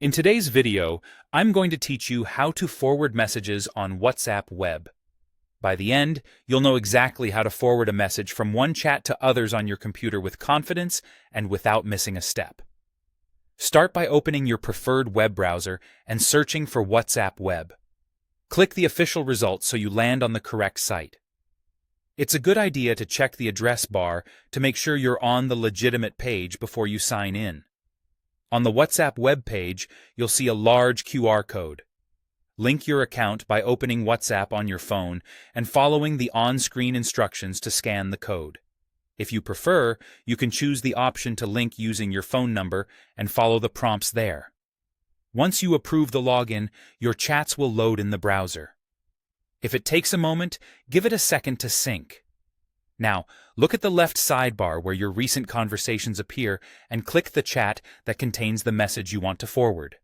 In today's video, I'm going to teach you how to forward messages on WhatsApp web. By the end, you'll know exactly how to forward a message from one chat to others on your computer with confidence and without missing a step. Start by opening your preferred web browser and searching for WhatsApp web. Click the official results so you land on the correct site. It's a good idea to check the address bar to make sure you're on the legitimate page before you sign in. On the WhatsApp web page, you'll see a large QR code. Link your account by opening WhatsApp on your phone and following the on-screen instructions to scan the code. If you prefer, you can choose the option to link using your phone number and follow the prompts there. Once you approve the login, your chats will load in the browser. If it takes a moment, give it a second to sync. Now, look at the left sidebar where your recent conversations appear and click the chat that contains the message you want to forward.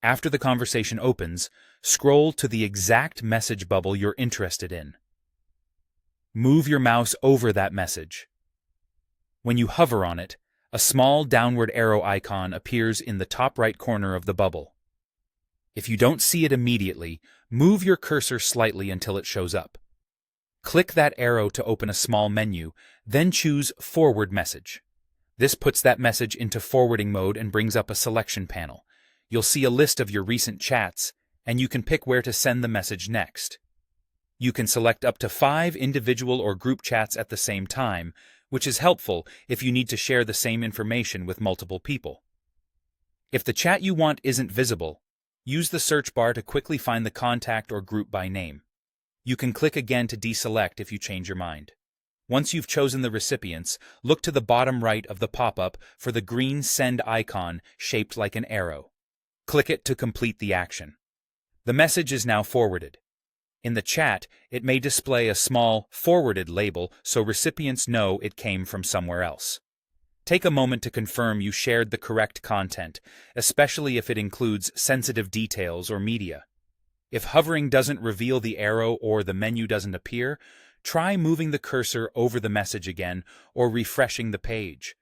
After the conversation opens, scroll to the exact message bubble you're interested in. Move your mouse over that message. When you hover on it, a small downward arrow icon appears in the top right corner of the bubble. If you don't see it immediately, move your cursor slightly until it shows up. Click that arrow to open a small menu, then choose Forward Message. This puts that message into forwarding mode and brings up a selection panel. You'll see a list of your recent chats, and you can pick where to send the message next. You can select up to 5 individual or group chats at the same time, which is helpful if you need to share the same information with multiple people. If the chat you want isn't visible, use the search bar to quickly find the contact or group by name. You can click again to deselect if you change your mind. Once you've chosen the recipients, look to the bottom right of the pop-up for the green send icon shaped like an arrow. Click it to complete the action. The message is now forwarded. In the chat, it may display a small forwarded label so recipients know it came from somewhere else. Take a moment to confirm you shared the correct content, especially if it includes sensitive details or media. If hovering doesn't reveal the arrow or the menu doesn't appear, try moving the cursor over the message again or refreshing the page.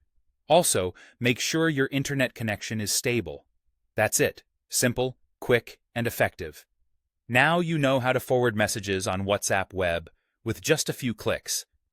Also, make sure your internet connection is stable. That's it. Simple, quick, and effective. Now you know how to forward messages on WhatsApp web with just a few clicks.